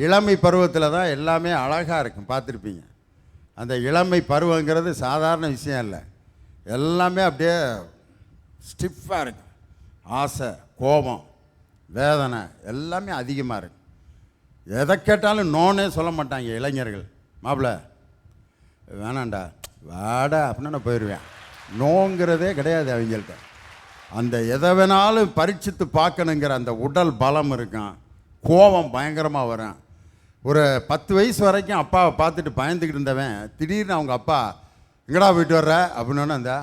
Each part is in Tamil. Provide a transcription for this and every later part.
இளமை பருவத்தில் தான் எல்லாமே அழகாக இருக்கும், பார்த்துருப்பீங்க. அந்த இளமை பருவங்கிறது சாதாரண விஷயம் இல்லை, எல்லாமே அப்படியே ஸ்டிஃபாக இருக்கும். ஆசை, கோபம், வேதனை எல்லாமே அதிகமாக இருக்கும். எதை கேட்டாலும் நோனே சொல்ல மாட்டாங்க இளைஞர்கள். மாப்பிள்ள வேணாண்டா வாடா அப்படின்னா நான் போயிடுவேன், நோங்கிறதே கிடையாது அவங்கள்ட்ட. அந்த எதை வேணாலும் பரீட்சித்து பார்க்கணுங்கிற அந்த உடல் பலம் இருக்கும். கோபம் பயங்கரமாக வரும். ஒரு 10 வயசு வரைக்கும் அப்பாவை பார்த்துட்டு பயந்துக்கிட்டு இருந்தவன் திடீர்னு அவங்க அப்பா எங்கடா போயிட்டு வர்ற அப்படின்னு அந்த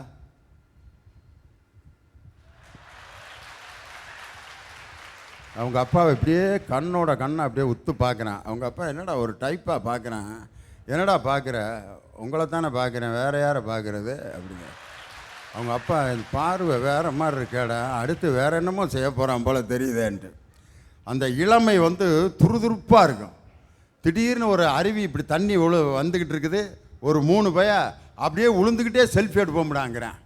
அவங்க அப்பாவை இப்படியே கண்ணோட கண்ணை அப்படியே உத்து பார்க்குறான். அவங்க அப்பா என்னடா ஒரு டைப்பாக பார்க்குறான், என்னடா பார்க்குற, உங்களை தானே பார்க்குறேன், வேறு யாரை பார்க்குறது அப்படிங்க. அவங்க அப்பா பார்வை வேறு மாதிரி இருக்கேடா, அடுத்து வேறு என்னமோ செய்ய போகிறான் போல் தெரியுதேன்ட்டு. அந்த இளமை துருதுருப்பாக இருக்கும். திடீர்னு ஒரு அருவி இப்படி தண்ணி வந்துக்கிட்டு இருக்குது, ஒரு 3 பைய அப்படியே உளுந்துக்கிட்டே செல்ஃபி எடுப்போம்டாங்கிறேன்.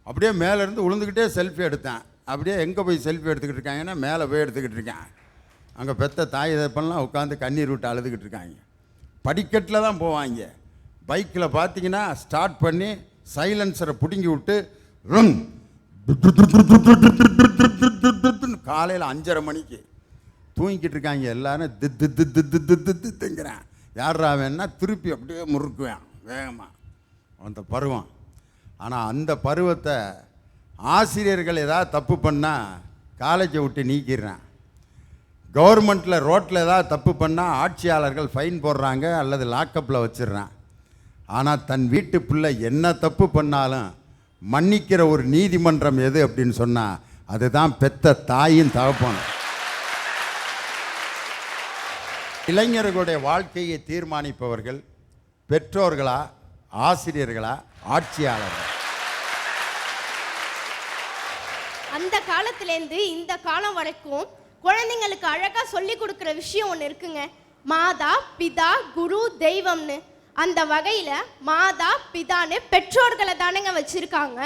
அப்படியே மேலேருந்து உளுந்துக்கிட்டே செல்ஃபி எடுத்தேன். அப்படியே எங்கே போய் செல்ஃபி எடுத்துக்கிட்டு இருக்காங்கன்னா மேலே போய் எடுத்துக்கிட்டு இருக்கேன். அங்கே பெற்ற தாய் தப்பெல்லாம் உட்காந்து கண்ணீர் விட்டு அழுதுகிட்டு இருக்காங்க. படிக்கட்டில் தான் போவாங்க. பைக்கில் பார்த்தீங்கன்னா ஸ்டார்ட் பண்ணி சைலன்சரை பிடுங்கி விட்டு காலையில் 5:30 மணிக்கு தூங்கிக்கிட்டு இருக்காங்க எல்லாரும். தித்துங்கிறேன். யாரா வேணா திருப்பி அப்படியே முறுக்குவேன் வேகமாக அந்த பருவம். ஆனால் அந்த பருவத்தை ஆசிரியர்கள் ஏதாவது தப்பு பண்ணால் காலேஜை விட்டு நீக்கிடுறேன். கவர்மெண்ட்டில் ரோட்டில் ஏதாவது தப்பு பண்ணால் ஆட்சியாளர்கள் ஃபைன் போடுறாங்க அல்லது லாக்கப்பில் வச்சிடுறான். ஆனால் தன் வீட்டு பிள்ளை என்ன தப்பு பண்ணாலும் மன்னிக்கிற ஒரு நீதிமன்றம் எது அப்படின்னு சொன்னால் அதுதான் பெத்த தாயின் தகப்பனும். இளைஞர்களுடைய வாழ்க்கையை தீர்மானிப்பவர்கள் பெற்றோர்களா, ஆசிரியர்களா, ஆட்சியாளர்கள்? அந்த காலத்திலேருந்து இந்த காலம் வரைக்கும் குழந்தைங்களுக்கு அழகாக சொல்லி கொடுக்குற விஷயம் ஒன்று இருக்குங்க. மாதா பிதா குரு தெய்வம்னு. அந்த வகையில் மாதா பிதான்னு பெற்றோர்களை தானங்க வச்சுருக்காங்க.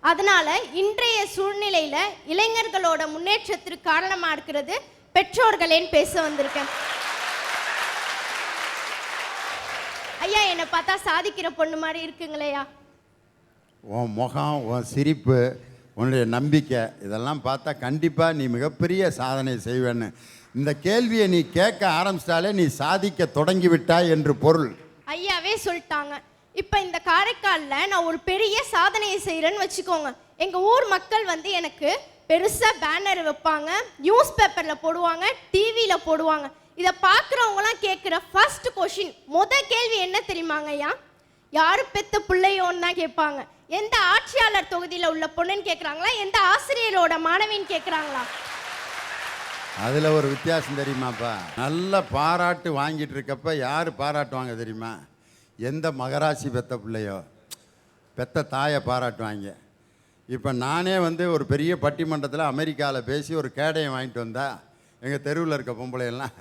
அதனால் இன்றைய சூழ்நிலையில் இளைஞர்களோட முன்னேற்றத்திற்கு காரணமாக இருக்கிறது பெற்றோர்களேன்னு பேச வந்திருக்கேன். ஐயா, என்னை பார்த்தா சாதிக்கிற பொண்ணு மாதிரி இருக்குங்களேயா? உன் முகம், உன் சிரிப்பு, உன்னுடைய நம்பிக்கை இதெல்லாம் பார்த்தா கண்டிப்பாக நீ மிகப்பெரிய சாதனை செய்வேன்னு. இந்த கேள்வியை நீ கேட்க ஆரம்பிச்சிட்டாலே நீ சாதிக்க தொடங்கிவிட்டாய் என்று பொருள். ஐயாவே சொல்லிட்டாங்க. இப்போ இந்த காரைக்காலில் நான் ஒரு பெரிய சாதனையை செய்கிறேன்னு வச்சுக்கோங்க. எங்கள் ஊர் மக்கள் எனக்கு பெருசாக பேனர் வைப்பாங்க, நியூஸ் பேப்பரில் போடுவாங்க, டிவியில் போடுவாங்க. இதை பார்க்குறவங்களாம் கேட்குற ஃபர்ஸ்ட் கொஷின், கேள்வி என்ன தெரியுமாங்க ஐயா? யாரு பெத்த பிள்ளையோன்னு தான் கேட்பாங்க. எந்த ஆட்சியாளர் தொகுதியில் உள்ள பொண்ணுன்னு கேட்குறாங்களா, எந்த ஆசிரியரோட மாணவின்னு கேட்குறாங்களா? அதில் ஒரு வித்தியாசம் தெரியுமாப்பா? நல்ல பாராட்டு வாங்கிட்டு இருக்கப்ப யார் பாராட்டுவாங்க தெரியுமா? எந்த மகராசி பெத்த பிள்ளையோ பெத்த தாயை பாராட்டுவாங்க. இப்போ நானே ஒரு பெரிய பட்டிமன்றத்தில் அமெரிக்காவில் பேசி ஒரு கேடயம் வாங்கிட்டு வந்தா எங்கள் தெருவில் இருக்க பொம்பளையெல்லாம்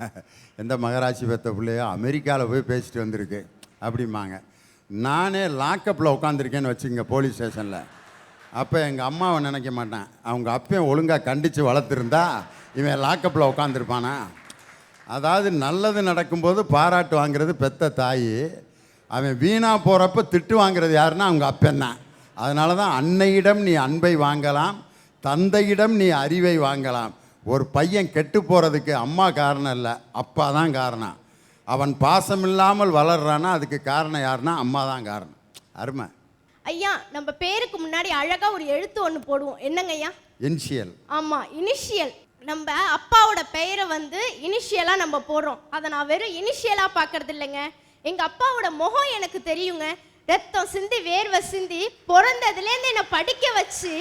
எந்த மகராசி பெத்த பிள்ளையோ அமெரிக்காவில் போய் பேசிட்டு வந்திருக்கு அப்படிம்பாங்க. நானே லாக்கப்பில் உட்காந்துருக்கேன்னு வச்சுங்க போலீஸ் ஸ்டேஷனில். அப்போ எங்கள் அம்மாவை நினைக்க மாட்டேன், அவங்க அப்பையும் ஒழுங்காக கண்டித்து வளர்த்துருந்தா இவன் லாக்கப்பில் உட்காந்துருப்பானா? அதாவது நல்லது நடக்கும்போது பாராட்டு வாங்கிறது பெத்த தாய், அவன் வீணாக போகிறப்ப திட்டு வாங்கிறது யாருன்னா அவங்க அப்பந்தான். அதனால தான் அன்னையிடம் நீ அன்பை வாங்கலாம், தந்தையிடம் நீ அறிவை வாங்கலாம். ஒரு பையன் கெட்டு போகிறதுக்கு அம்மா காரணம் இல்லை, அப்பா தான் காரணம். அவன் பாசம் இல்லாமல் வளர்றானா அதுக்கு காரணம் யாருன்னா அம்மா தான் காரணம். அருமை ஐயா. நம்ம பேருக்கு முன்னாடி அழகாக ஒரு எழுத்து ஒன்று போடுவோம், என்னங்க ஐயா? இனிஷியல். ஆமாம், இனிஷியல். நம்ம அப்பாவோட பெயரை இனிஷியலாக நம்ம போடுறோம். அதை நான் வெறும் இனிஷியலாக பார்க்கறது இல்லைங்க. எங்கள் அப்பாவோட முகம் எனக்கு தெரியுங்க. ரத்தம் சிந்தி வேர்வை சிந்தி பிறந்ததுலேருந்து என்னை படிக்க வச்சு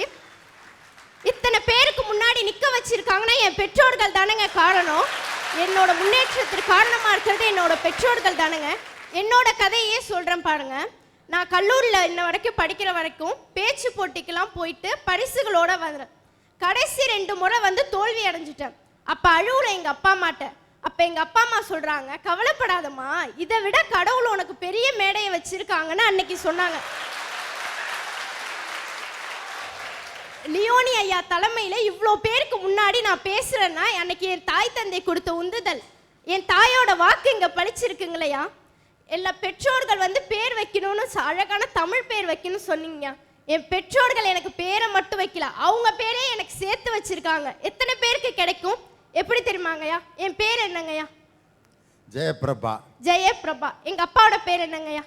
இத்தனை பேருக்கு முன்னாடி நிற்க வச்சிருக்காங்கன்னா என் பெற்றோர்கள் தானேங்க காரணம். என்னோட முன்னேற்றத்திற்கு காரணமாக இருக்கிறது என்னோட பெற்றோர்கள் தானேங்க. என்னோட கதையே சொல்கிறேன் பாருங்க. நான் கல்லூரியில் இன்ன வரைக்கும் படிக்கிற வரைக்கும் பேச்சு போட்டிக்கெல்லாம் போயிட்டு பரிசுகளோடு வந்துடுறேன். கடைசி 2 முறை தோல்வி அடைஞ்சிட்டேன். அப்போ அழுவுற எங்கள் அப்பா அம்மாட்ட. அப்போ எங்கள் அப்பா அம்மா சொல்கிறாங்க, கவலைப்படாதம்மா, இதை விட கடவுள் உனக்கு பெரிய மேடையை வச்சுருக்காங்கன்னு அன்னைக்கு சொன்னாங்க. லியோனி ஐயா தலைமையில் இவ்வளோ பேருக்கு முன்னாடி நான் பேசுகிறேன்னா அன்னைக்கு என் தாய் தந்தை கொடுத்த உந்துதல். என் தாயோட வாக்கு இங்க பழிச்சிருக்குங்களையா. எல்லா பெற்றோர்கள் வந்து பேர் வைக்கணும்னு அழகான தமிழ் பேர் வைக்கணும்னு சொன்னீங்க. என் பெற்றோர்கள் எனக்கு பேரை மட்டும் வைக்கல, அவங்க பேரே எனக்கு சேர்த்து வச்சிருக்காங்க. எத்தனை பேருக்கு கிடைக்கும் எப்படி தெரியுமாங்கய்யா? என் பேர் என்னங்கய்யா? ஜெயபிரபா. ஜெயபிரபா. எங்க அப்பாவோட பேர் என்னங்கய்யா?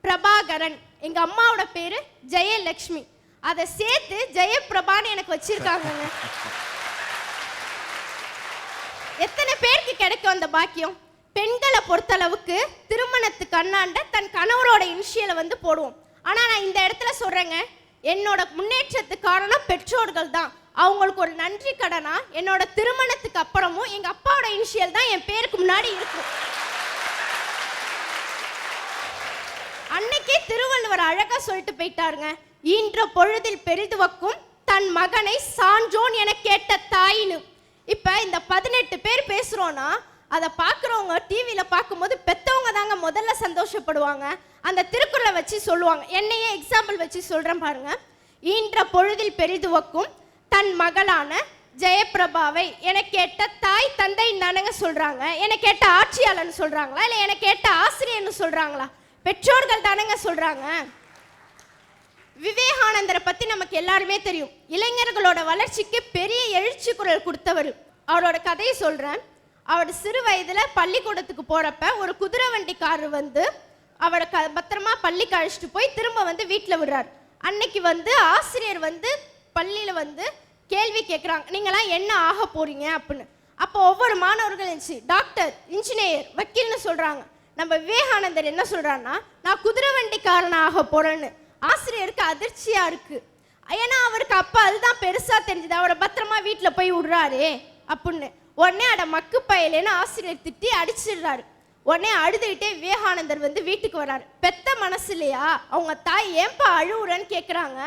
பிரபாகரன். எங்க அம்மாவோட பேரு ஜெயலட்சுமி. அதை சேர்த்து ஜெயபிரபான்னு எனக்கு வச்சிருக்காங்க. எத்தனை பேருக்கு கிடைக்கும் அந்த பாக்கியம்? பெண்களை பொறுத்தளவுக்கு திருமணத்துக்கு அண்ணாண்ட தன் கணவரோட இனிஷியலை வந்து போடுவோம். ஆனா நான் இந்த இடத்துல சொல்றேங்க, என்னோட முன்னேற்றத்துக்கு காரணம் பெற்றோர்கள் தான். அவங்களுக்கு ஒரு நன்றி கடனா என்னோட திருமணத்துக்கு அப்புறமும் எங்க அப்பாவோட இனிஷியல் தான் என் பேருக்கு முன்னாடி இருக்கும். அன்னைக்கே திருவள்ளுவர் அழகா சொல்லிட்டு போயிட்டாருங்க, ஈன்ற பொழுதில் பெரிதுவக்கும் தன் மகனை சான்றோன் என கேட்ட தாயின்னு. இப்ப இந்த 18 பேர் பேசுறோம்னா அதை பார்க்குறவங்க டிவியில் பார்க்கும்போது பெற்றவங்க தாங்க முதல்ல சந்தோஷப்படுவாங்க. அந்த திருக்குறளை வச்சு சொல்லுவாங்க. என்னையே எக்ஸாம்பிள் வச்சு சொல்கிறேன் பாருங்க. ஈன்ற பொழுதில் பெரிதுவக்கும் தன் மகளான ஜெயபிரபாவை என கேட்ட தாய் தந்தை தானங்க சொல்கிறாங்க. என கேட்ட ஆட்சியாளர்னு சொல்கிறாங்களா இல்லை என கேட்ட ஆசிரியர்னு சொல்கிறாங்களா? பெற்றோர்கள் தானங்க சொல்கிறாங்க. விவேகானந்தரை பற்றி நமக்கு எல்லாருமே தெரியும். இளைஞர்களோட வளர்ச்சிக்கு பெரிய எழுச்சி குரல் கொடுத்தவர். அவரோட கதையை சொல்கிறேன். அவர் சிறு வயதில் பள்ளிக்கூடத்துக்கு போகிறப்ப ஒரு குதிரை வண்டிக்காரர் வந்து அவரை பத்திரமா பள்ளிக்கு அழைச்சிட்டு போய் திரும்ப வந்து வீட்டில் விடுறார். அன்னைக்கு வந்து ஆசிரியர் வந்து பள்ளியில் வந்து கேள்வி கேட்குறாங்க, நீங்களாம் என்ன ஆக போகிறீங்க அப்படின்னு. அப்போ ஒவ்வொரு மாணவர்கள் இருந்துச்சு, டாக்டர், இன்ஜினியர், வக்கீல்னு சொல்கிறாங்க. நம்ம விவேகானந்தர் என்ன சொல்கிறாருன்னா, நான் குதிரை வண்டிக்காரன் ஆக போகிறேன்னு. ஆசிரியருக்கு அதிர்ச்சியாக இருக்குது. ஏன்னா அவருக்கு அப்போ அதுதான் பெருசாக தெரிஞ்சுது, அவரை பத்திரமா வீட்டில் போய் விடுறாரு அப்படின்னு. உடனே அட மக்கு பயலேன்னு ஆசிரியர் திட்டி அடிச்சிடுறாரு. உடனே அழுதுகிட்டே விவேகானந்தர் வந்து வீட்டுக்கு வர்றாரு. பெத்த மனசு இல்லையா, அவங்க தாய் ஏன்பா அழுவுறன்னு கேட்குறாங்க.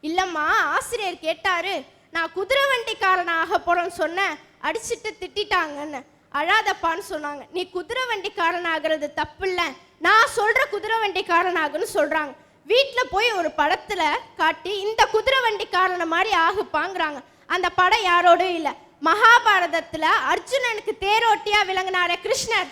இல்லைம்மா, ஆசிரியர் கேட்டாரு, நான் குதிரை வண்டிக்காரனாக போகிறேன்னு சொன்னேன், அடிச்சுட்டு திட்டாங்கன்னு. அழாதப்பான்னு சொன்னாங்க. நீ குதிரை வண்டிக்காரனாகிறது தப்பு இல்லை, நான் சொல்கிற குதிரை வண்டிக்காரனாகுன்னு சொல்கிறாங்க. வீட்டில் போய் ஒரு படத்தில் காட்டி இந்த குதிரை வண்டிக்காரனை மாதிரி ஆகுப்பாங்கிறாங்க. அந்த படம் யாரோடும் இல்லை, மகாபாரதத்துல அர்ஜுனனுக்கு தேரோட்டியா விளங்கினாரே கிருஷ்ணர்,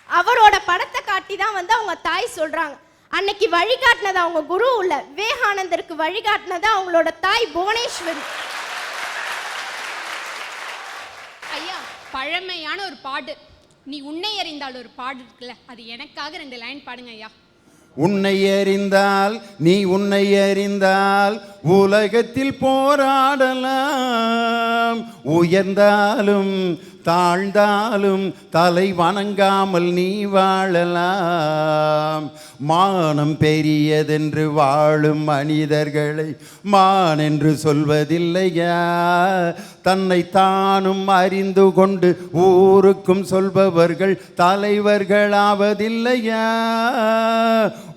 அவரோட படத்தை காட்டி தான் வந்து அவங்க தாய் சொல்றாங்க. அன்னைக்கு வழிகாட்டினது அவங்க குரு இல்ல, விவேகானந்தருக்கு வழிகாட்டினது அவங்களோட தாய் புவனேஸ்வரி. ஐயா, பழமையான ஒரு பாடு, நீ உன்னை அறிந்தால் ஒரு பாடு இருக்குல்ல, அது எனக்காக 2 லைன் பாடுங்க ஐயா. உன்னை அறிந்தால் நீ உன்னை அறிந்தால் உலகத்தில் போராடலாம், உயர்ந்தாலும் தாழ்ந்தாலும் தலை வணங்காமல் நீ வாழலாம். மானம் பெரியதென்று வாழும் மனிதர்களை மான் என்று சொல்வதில்லையா, தன்னை தானும் அறிந்து கொண்டு ஊருக்கும் சொல்பவர்கள் தலைவர்களாவதில்லையா.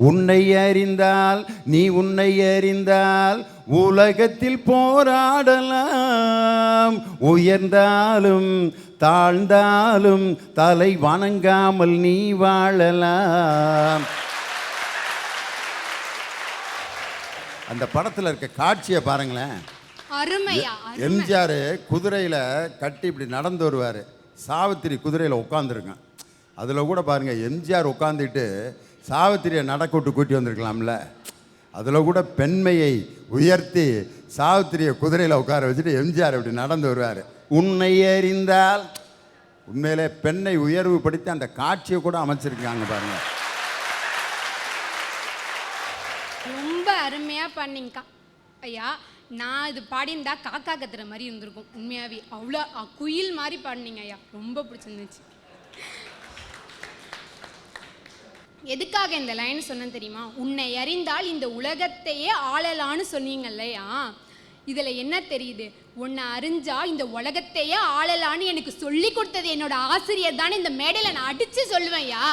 உன்னை அறிந்தால் நீ உன்னை அறிந்தால் உலகத்தில் போராடலாம், உயர்ந்தாலும் தாழ்ந்தாலும் தலை வணங்காமல் நீ வாழலாம். அந்த படத்தில் இருக்க காட்சியை பாருங்களேன். அருமையா. எம்ஜிஆர் குதிரையில் கட்டி இப்படி நடந்து வருவார், சாவித்திரி குதிரையில் உட்காந்துருங்க. அதில் கூட பாருங்கள், எம்ஜிஆர் உட்காந்துட்டு சாவித்திரியை நடக்கூட்டு கூட்டி வந்திருக்கலாம்ல. அதில் கூட பெண்மையை உயர்த்தி சாவித்திரியை குதிரையில் உட்கார வச்சுட்டு எம்ஜிஆர் இப்படி நடந்து வருவார். உன்னை அறிந்தால் உண்மையிலே பெண்ணை உயர்வுபடுத்தி அந்த காட்சியை கூட அமைச்சிருக்காங்க பாருங்க. ரொம்ப அருமையா பண்ணீங்கக்கா ஐயா. நான் இது பாடியிருந்தா காக்கா கத்துற மாதிரி இருந்திருக்கும். உண்மையாவே அவ்வளோ குயில் மாதிரி பாடினீங்க ஐயா, ரொம்ப பிடிச்சிருந்துச்சு. எதுக்காக இந்த லைன் சொன்னேன் தெரியுமா? உன்னை அறிந்தால் இந்த உலகத்தையே ஆளலான்னு சொன்னீங்கல்லையா, இதில் என்ன தெரியுது? உன்னை அறிஞ்சா இந்த உலகத்தையே ஆளலான்னு எனக்கு சொல்லி கொடுத்தது என்னோட ஆசிரியர் தானே. இந்த மேடையில் நான் அடித்து சொல்லுவேன்யா.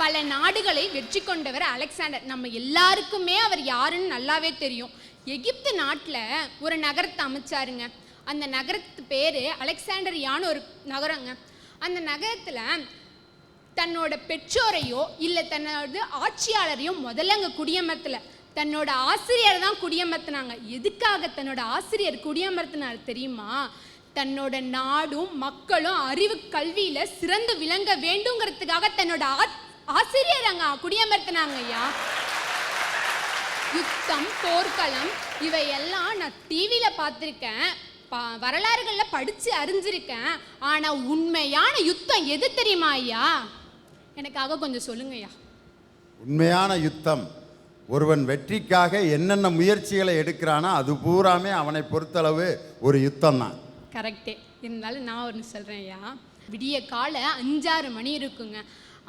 பல நாடுகளை வெற்றி கொண்டவர் அலெக்சாண்டர். நம்ம எல்லாருக்குமே அவர் யாருன்னு நல்லாவே தெரியும். எகிப்து நாட்டில் ஒரு நகரத்தை அமைச்சாருங்க. அந்த நகரத்து பேர் அலெக்சாண்டரியான்னு ஒரு நகரங்க. அந்த நகரத்தில் தன்னோட பெற்றோரையோ இல்லை தன்னோட ஆட்சியாளரையோ முதல்ல அங்கே குடியமர்த்தல, தன்னோட ஆசிரியர் தான் குடியமர்த்தினாங்க. எதுக்காக தன்னோட ஆசிரியர் குடியமர்த்தினார் தெரியுமா? தன்னோட நாடும் மக்களும் அறிவு கல்வியில சிறந்து விளங்க வேண்டுங்கிறதுக்காக தன்னோட ஆசிரியர் அங்க குடியமர்த்தினாங்க ஐயா. யுத்தம், போர்க்களம் இவையெல்லாம் நான் டிவியில பார்த்துருக்கேன், வரலாறுகள்ல படிச்சு அறிஞ்சிருக்கேன். ஆனா உண்மையான யுத்தம் எது தெரியுமா ஐயா? எனக்காக கொஞ்சம் சொல்லுங்க ஐயா. உண்மையான யுத்தம் ஒருவன் வெற்றிக்காக என்னென்ன முயற்சிகளை எடுக்கிறானோ அது பூராமே அவனை பொறுத்தளவு ஒரு யுத்தம் தான். கரெக்டே. இருந்தாலும் நான் ஒன்று சொல்கிறேன் ஐயா. விடிய காலை 5-6 மணி இருக்குங்க.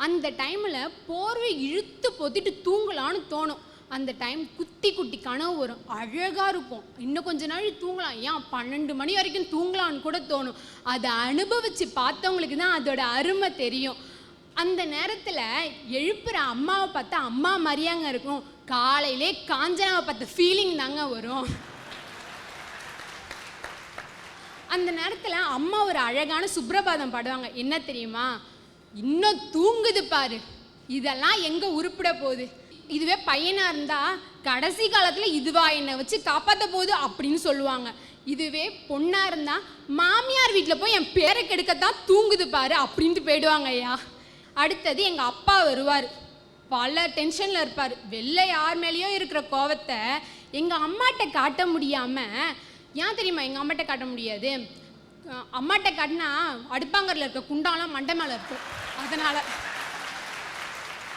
அந்த டைமில் போர்வை இழுத்து பொத்திட்டு தூங்கலான்னு தோணும். அந்த டைம் குட்டி குட்டி கனவு வரும், அழகாக இருக்கும். இன்னும் கொஞ்ச நாள் தூங்கலாம், ஏன் 12 மணி வரைக்கும் தூங்கலான்னு கூட தோணும். அதை அனுபவித்து பார்த்தவங்களுக்கு தான் அதோட அருமை தெரியும். அந்த நேரத்தில் எழுப்புற அம்மாவை பார்த்தா அம்மா மாதிரியாங்க இருக்கும். காலையிலே காஞ்சனாவை பார்த்த ஃபீலிங் தாங்க வரும். அந்த நேரத்தில் அம்மா ஒரு அழகான சுப்ரபாதம் பாடுவாங்க. என்ன தெரியுமா? இன்னும் தூங்குது பாரு, இதெல்லாம் எங்கே உருப்பிட போகுது. இதுவே பையனாக இருந்தால் கடைசி காலத்தில் இதுவா என்னை வச்சு காப்பாற்ற போகுது அப்படின்னு சொல்லுவாங்க. இதுவே பொண்ணாக இருந்தால் மாமியார் வீட்டில் போய் என் பேரை கெடுக்கத்தான் தூங்குது பாரு அப்படின்ட்டு போயிடுவாங்க ஐயா. அடுத்தது எங்கள் அப்பா வருவார், பல டென்ஷனில் இருப்பார். வெளில யார் மேலேயோ இருக்கிற கோவத்தை எங்கள் அம்மாட்ட காட்ட முடியாமல், ஏன் தெரியுமா எங்கள் அம்மாட்ட காட்ட முடியாது? அம்மாட்ட காட்டினா அடுப்பாங்கரில் இருக்க குண்டாலாம் மண்டை மேலே இருக்கும். அதனால்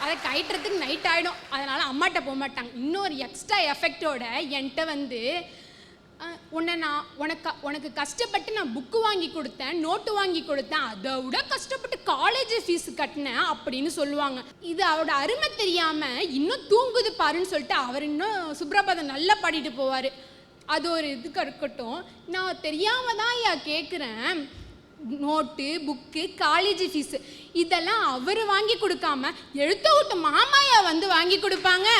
அதை கயிட்டுறதுக்கு நைட் ஆகிடும். அதனால் அம்மாட்ட போக மாட்டாங்க. இன்னொரு எக்ஸ்ட்ரா எஃபெக்டோட என்கிட்ட வந்து, உனக்கு கஷ்டப்பட்டு நான் புக்கு வாங்கி கொடுத்தேன், நோட்டு வாங்கி கொடுத்தேன், அதை விட கஷ்டப்பட்டு காலேஜ் ஃபீஸ் கட்டினேன் அப்படின்னு சொல்லுவாங்க. இது அவரோட அருமை தெரியாமல் இன்னும் தூங்குது பாருன்னு சொல்லிட்டு அவர் இன்னும் சுப்ரபாதம் நல்லா பாடிட்டு போவார். அது ஒரு இதுக்கு இருக்கட்டும். நான் தெரியாமல் தான் ஐயா கேட்குறேன், நோட்டு புக்கு காலேஜ் ஃபீஸு இதெல்லாம் அவர் வாங்கி கொடுக்காம எழுத்த விட்டு மாமாயா வந்து வாங்கி கொடுப்பாங்க.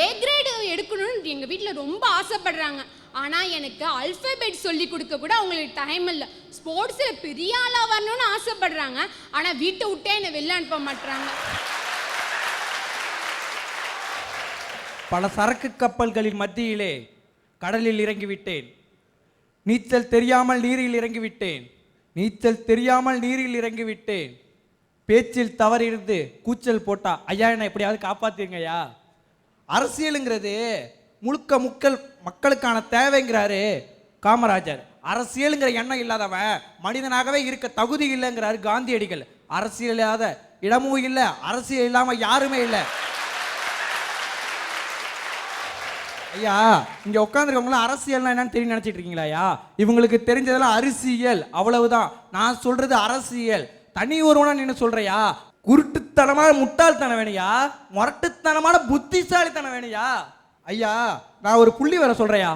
ஏ கிரேடு எடுக்கணும்னு எங்கள் வீட்டில் ரொம்ப ஆசைப்படுறாங்க. ஆனால் எனக்கு அல்ஃபபெட் சொல்லி கொடுக்க கூட அவங்களுக்கு டைம் இல்லை. ஸ்போர்ட்ஸில் பெரிய ஆளாக வரணும்னு ஆசைப்படுறாங்க. ஆனால் வீட்டை விட்டே என்னை வெளில அனுப்ப மாட்டுறாங்க. பல சரக்கு கப்பல்களின் மத்தியிலே கடலில் இறங்கிவிட்டேன். நீச்சல் தெரியாமல் நீரில் இறங்கிவிட்டேன். நீச்சல் தெரியாமல் நீரில் இறங்கிவிட்டேன். பேச்சில் தவறிருந்து கூச்சல் போட்டா ஐயா என்ன எப்படியாவது காப்பாத்திருங்கய்யா. அரசியலுங்கிறது முழுக்க மக்களுக்கான தேவைங்கிறாரு காமராஜர். அரசியலுங்கிற எண்ணம் இல்லாதவன் மனிதனாகவே இருக்க தகுதி இல்லைங்கிறாரு காந்தியடிகள். அரசியல் இல்லாத இடமும் இல்லை, அரசியல் இல்லாம யாருமே இல்லை. ஐயா இங்க உட்காந்துருக்கவங்களாம் அரசியல்னா என்னன்னு தெரியும் நினைச்சிட்டு இருக்கீங்களா ஐயா? இவங்களுக்கு தெரிஞ்சதெல்லாம் அரசியல், அவ்வளவுதான். நான் சொல்றது அரசியல். தனி ஒருவனா நின்று சொல்றியா? குருட்டுத்தனமான முட்டாள்தனம் வேணையா, முரட்டுத்தனமான புத்திசாலித்தனம் வேணையா? ஐயா நான் ஒரு புள்ளி வர சொல்றையா.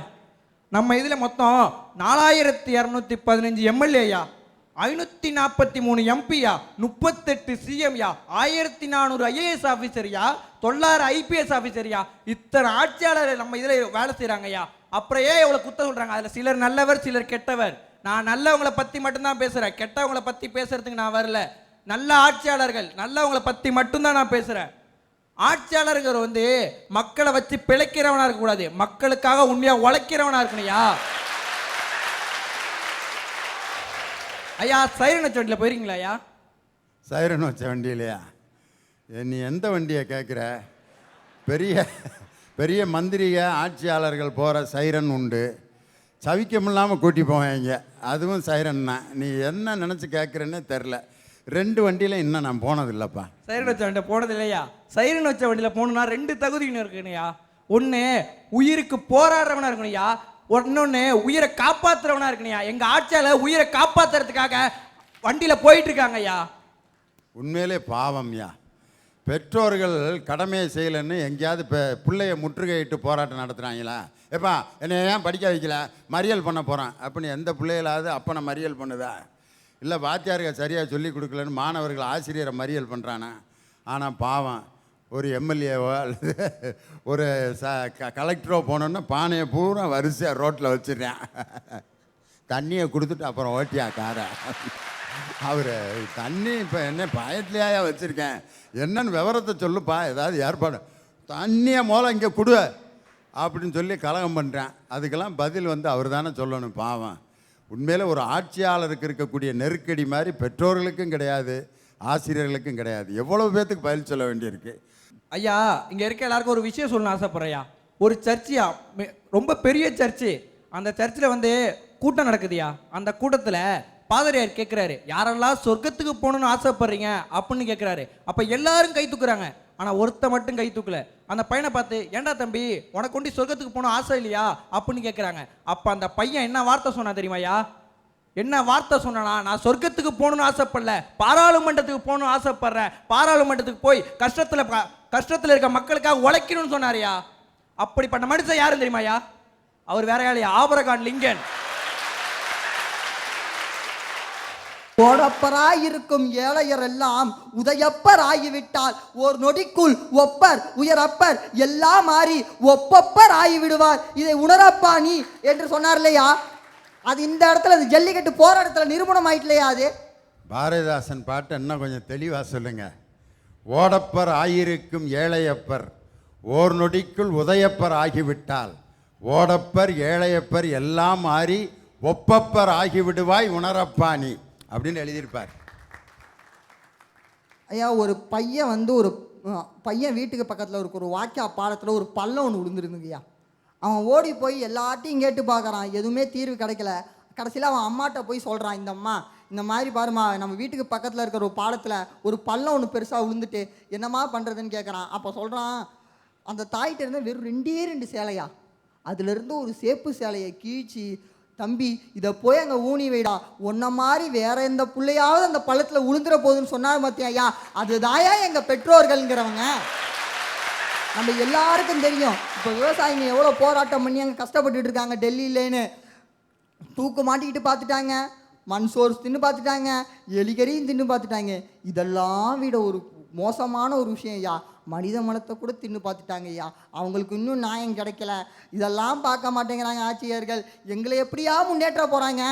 நம்ம இதில் மொத்தம் 4215 எம்எல்ஏ ஐயா, 543 எம்பியா, 38 சிஎம்யா, 1400 ஐஏஎஸ் ஆஃபீஸர்யா, 900 ஐபிஎஸ் ஆஃபீஸர்யா. இத்தனை ஆட்சியாளர் நம்ம இதில் வேலை செய்கிறாங்க ஐயா. அப்புறம் ஏன் இவ்வளோ குத்த சொல்கிறாங்க? அதில் சிலர் நல்லவர் சிலர் கெட்டவர். நான் நல்லவங்களை பற்றி மட்டும்தான் பேசுகிறேன், கெட்டவங்களை பற்றி பேசுறதுக்கு நான் வரல. நல்ல ஆட்சியாளர்கள் நல்லவங்களை பற்றி மட்டும்தான் நான் பேசுகிறேன். ஆட்சியாளர்கள் வந்து மக்களை வச்சு பிழைக்கிறவனா இருக்கக்கூடாது, மக்களுக்காக உண்மையாக உழைக்கிறவனா இருக்கணும்யா. ஐயா சைரன் வச்ச வண்டியில் போயிருக்கீங்களா ஐயா? சைரன் வச்ச வண்டியிலையா? நீ எந்த வண்டியை கேட்குற? பெரிய பெரிய மந்திரிக ஆட்சியாளர்கள் போகிற சைரன் உண்டு, சவிக்கம் இல்லாமல் கூட்டி போவாங்க, அதுவும் சைரன் தான். நீ என்ன நினச்சி கேட்குறேன்னே தெரில. 2 வண்டியில் இன்னும் நான் போனதில்லைப்பா. சைரன் வச்ச வண்டியில் போனது இல்லையா? சைரன் வச்ச வண்டியில் போகணுன்னா 2 தகுதின்னு இருக்குங்கய்யா. ஒன்று உயிருக்கு போராடுறவனா இருக்கணும்யா, ஒன்னொன்று உயிரை காப்பாற்றுறவனா இருக்கணும்யா. எங்கள் ஆட்சியாளர் உயிரை காப்பாற்றுறதுக்காக வண்டியில் போயிட்டு இருக்காங்க ஐயா. உண்மையிலே பாவம்யா. பெற்றோர்கள் கடமையை செய்யலைன்னு எங்கேயாவது பிள்ளைய முற்றுகையிட்டு போராட்டம் நடத்துகிறாங்களா? எப்பா என்னை ஏன் படிக்க வைக்கல, மறியல் பண்ண போகிறான் அப்படின்னு எந்த பிள்ளைகளாவது அப்பனை மறியல் பண்ணுதா? இல்லை வாத்தியார்கள் சரியாக சொல்லி கொடுக்கலன்னு மாணவர்கள் ஆசிரியரை மறியல் பண்ணுறானா? ஆனால் பாவம் ஒரு எம்எல்ஏவோ அல்லது ஒரு கலெக்டரோ போனோன்னா பானையை பூரா வரிசையாக ரோட்டில் வச்சிடுறேன், தண்ணியை கொடுத்துட்டு அப்புறம் ஓட்டியா காரை. அவர் தண்ணி இப்போ என்ன பயத்துலையா வச்சுருக்கேன், என்னன்னு விவரத்தை சொல்லுப்பா, ஏதாவது ஏற்பாடு. தண்ணியை மூலம் இங்கே கொடு, அப்படின்னு சொல்லி கலகம் பண்ணுறேன். அதுக்கெல்லாம் பதில் வந்து அவர் தானே சொல்லணும். பாவம், உண்மையில் ஒரு ஆட்சியாளருக்கு இருக்கக்கூடிய நெருக்கடி மாதிரி பெற்றோர்களுக்கும் கிடையாது, ஆசிரியர்களுக்கும் கிடையாது. எவ்வளோ பேர்த்துக்கு பதில் சொல்ல வேண்டியிருக்கு. ஐயா இங்க இருக்க எல்லாருக்கும் ஒரு விஷயம் சொல்லணும்னு ஆசைப்படுறையா. ஒரு சர்ச்சியா, ரொம்ப பெரிய சர்ச்சு. அந்த சர்ச்சில் வந்து கூட்டம் நடக்குதுயா. அந்த கூட்டத்தில் பாதிரியார் கேட்குறாரு, யாரெல்லாம் சொர்க்கத்துக்கு போகணும்னு ஆசைப்படுறீங்க அப்படின்னு கேட்குறாரு. அப்போ எல்லாரும் கை தூக்குறாங்க. ஆனால் ஒருத்த மட்டும் கை தூக்கல. அந்த பையனை பார்த்து, ஏண்டா தம்பி உனக்கு கொண்டு சொர்க்கத்துக்கு போகணும் ஆசை இல்லையா அப்படின்னு கேட்குறாங்க. அப்போ அந்த பையன் என்ன வார்த்தை சொன்னா தெரியுமாயா? என்ன வார்த்தை சொன்னா, நான் சொர்க்கத்துக்கு போகணும்னு ஆசைப்படல, பாராளுமன்றத்துக்கு போகணும்னு ஆசைப்படுறேன். பாராளுமன்றத்துக்கு போய் கஷ்டத்தில் இருக்க மக்களுக்காக உழைக்கணும்னு சொன்னாரியா. அப்படிப்பட்ட மனுஷன் யாரும் தெரியுமாயா? அவர் வேற யாரையா? Abraham Lincoln. ஓடப்பராயிருக்கும் ஏழையர் எல்லாம் உதயப்பர் ஆகிவிட்டால் ஒரு நொடிக்குள் ஒப்பர் உயரப்பர் எல்லாம் மாறி ஒப்பப்பர் ஆகிவிடுவார். இதை உணரப்பா நீ என்று சொன்னார் இல்லையா? அது இந்த இடத்துல ஜல்லிக்கட்டு போராட்டத்தில் நிரூபணம் ஆயிட்டு இல்லையா? அது பாரதிதாசன் பாட்டு இன்னும் கொஞ்சம் தெளிவாக சொல்லுங்க. ஓடப்பர் ஆயிருக்கும் ஏழையப்பர் ஓர் நொடிக்குள் உதயப்பர் ஆகிவிட்டால் ஓடப்பர் ஏழையப்பர் எல்லாம் மாறி ஒப்பப்பர் ஆகிவிடுவாய் உணரப்பாணி அப்படின்னு எழுதியிருப்பார். ஐயா, ஒரு பையன் வந்து ஒரு பையன் வீட்டுக்கு பக்கத்தில் ஒரு வாக்கியா பாலத்தில் ஒரு பள்ளம் ஒன்று விழுந்துருந்துங்கய்யா. அவன் ஓடி போய் எல்லாத்தையும் கேட்டு பார்க்குறான், எதுவுமே தீர்வு கிடைக்கல. கடைசியில் அவன் அம்மாட்ட போய் சொல்கிறான், இந்த அம்மா இந்த மாதிரி பாருமா, நம்ம வீட்டுக்கு பக்கத்தில் இருக்கிற ஒரு பாலத்தில் ஒரு பள்ளம் ஒன்று பெருசாக விழுந்துட்டு என்னம்மா பண்ணுறதுன்னு கேட்குறான். அப்போ சொல்கிறான், அந்த தாயிட்ட இருந்து வெறும் 2 சேலையா, அதுலேருந்து ஒரு சேப்பு சேலையை கீழ்ச்சி, தம்பி இதை போய் அங்கே ஊனி வைடா, உன்ன மாதிரி வேற எந்த பிள்ளையாவது அந்த பள்ளத்தில் விழுந்துற போகுதுன்னு சொன்னார் பார்த்தியா, அதுதாயா எங்கள் பெற்றோர்கள்ங்கிறவங்க. நம்ம எல்லாருக்கும் தெரியும், இப்போ விவசாயிங்க எவ்வளோ போராட்டம் பண்ணி அங்கே கஷ்டப்பட்டுட்டு இருக்காங்க. டெல்லியிலேன்னு தூக்கு மாட்டிக்கிட்டு பார்த்துட்டாங்க, மண் சோர்ஸ் தின்னு பார்த்துட்டாங்க, எலிகறியும் தின்னு பார்த்துட்டாங்க. இதெல்லாம் விட ஒரு மோசமான ஒரு விஷயம் ஐயா, மனித மனத்தை கூட தின்னு பார்த்துட்டாங்க ஐயா. அவங்களுக்கு இன்னும் நியாயம் கிடைக்கல. இதெல்லாம் பார்க்க மாட்டேங்கிறாங்க ஆட்சியர்கள். எங்களை எப்படியா முன்னேற்ற போகிறாங்க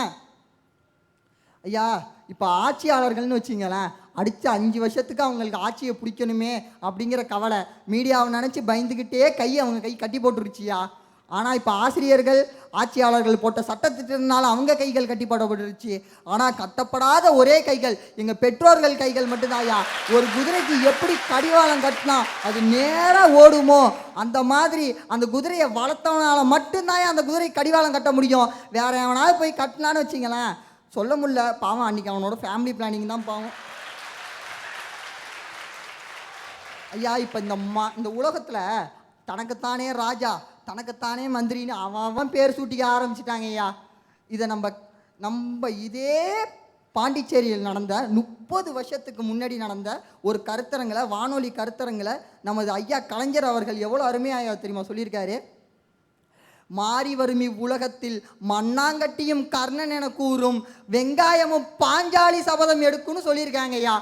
ஐயா? இப்போ ஆட்சியாளர்கள்னு வச்சிங்களேன், அடித்த 5 வருஷத்துக்கு அவங்களுக்கு ஆட்சியை பிடிக்கணுமே அப்படிங்கிற கவலை, மீடியாவை நினச்சி பயந்துக்கிட்டே அவங்க கை கட்டி போட்டுருச்சியா. ஆனால் இப்போ ஆசிரியர்கள் ஆட்சியாளர்கள் போட்ட சட்டத்திட்டத்தினால அவங்க கைகள் கட்டி போடப்பட்டுருச்சு. ஆனால் கட்டப்படாத ஒரே கைகள் எங்கள் பெற்றோர்கள் கைகள் மட்டும்தான்யா. ஒரு குதிரைக்கு எப்படி கடிவாளம் கட்டினா அது நேராக ஓடுமோ அந்த மாதிரி அந்த குதிரையை வளர்த்தவனால மட்டும்தான் அந்த குதிரை கடிவாளம் கட்ட முடியும். வேற எவனாவது போய் கட்டினான்னு வச்சிங்களேன், சொல்ல முடியல. பாவம், அன்றைக்கி அவனோட ஃபேமிலி பிளானிங் தான் பாவம் ஐயா. இப்போ இந்த உலகத்தில் தனக்குத்தானே ராஜா, தனக்குத்தானே மந்திரின்னு அவன் பேர் சூட்டிக்க ஆரம்பிச்சிட்டாங்க ஐயா. இதை நம்ம இதே பாண்டிச்சேரியில் நடந்த 30 வருஷத்துக்கு முன்னாடி நடந்த ஒரு கருத்தரங்களை, வானொலி கருத்தரங்களை நமது ஐயா கலைஞர் அவர்கள் எவ்வளோ அருமையாக தெரியுமா சொல்லியிருக்காரு. மாறி வரும் இவ்வுலகத்தில் மண்ணாங்கட்டியும் கர்ணன் என கூறும் வெங்காயமும் பாஞ்சாலி சபதம் எடுக்குன்னு சொல்லியிருக்காங்க ஐயா.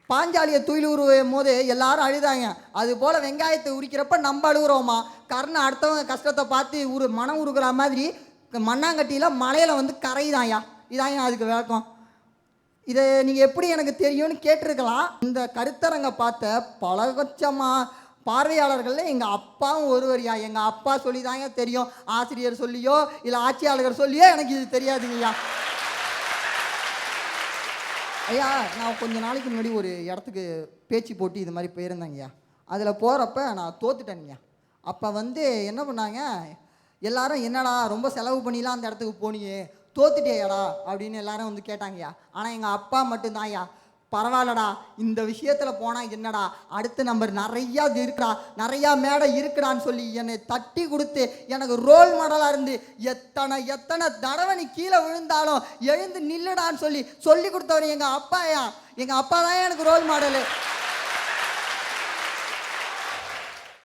பாஞ்சாலியை துயில் உருவும் போது எல்லாரும் அழுதாங்க. அது போல் வெங்காயத்தை உரிக்கிறப்ப நம்ம அழுகுறோமா? கர்ணன் அடுத்தவங்க கஷ்டத்தை பார்த்து மனம் உருகிற மாதிரி மண்ணாங்கட்டியில் மலையில் வந்து கரைதாயா. இதாங்க அதுக்கு விளக்கம். இதை நீங்கள் எப்படி எனக்கு தெரியும்னு கேட்டிருக்கலாம். இந்த கருத்தரங்கை பார்த்த பல லட்சமாக பார்வையாளர்களில் எங்கள் அப்பாவும் ஒருவரியா. எங்கள் அப்பா சொல்லி தாங்க தெரியும், ஆசிரியர் சொல்லியோ இல்லை ஆட்சியாளர்கள் சொல்லியோ எனக்கு இது தெரியாதுங்கய்யா. ஐயா, நான் கொஞ்ச நாளைக்கு முன்னாடி ஒரு இடத்துக்கு பேச்சு போட்டு இது மாதிரி போயிருந்தேங்கய்யா. அதில் போகிறப்ப நான் தோத்துட்டேங்கய்யா. அப்போ வந்து என்ன பண்ணாங்க எல்லாரும், என்னடா ரொம்ப செலவு பண்ணிலாம் அந்த இடத்துக்கு போனியே, தோத்துட்டேயாடா அப்படின்னு எல்லாரும் வந்து கேட்டாங்கய்யா. ஆனால் எங்கள் அப்பா மட்டும்தான்யா, பரவாயில்லடா இந்த விஷயத்தில் போனால் என்னடா, அடுத்த நம்பர் நிறையா இருக்குடா, நிறையா மேடை இருக்குடான்னு சொல்லி என்னை தட்டி கொடுத்து எனக்கு ரோல் மாடலாக இருந்து எத்தனை தடவை நீ கீழே விழுந்தாலும் எழுந்து நில்லுடான்னு சொல்லி கொடுத்தவர் எங்கள் அப்பாயா. எங்கள் அப்பா தான் எனக்கு ரோல் மாடலு.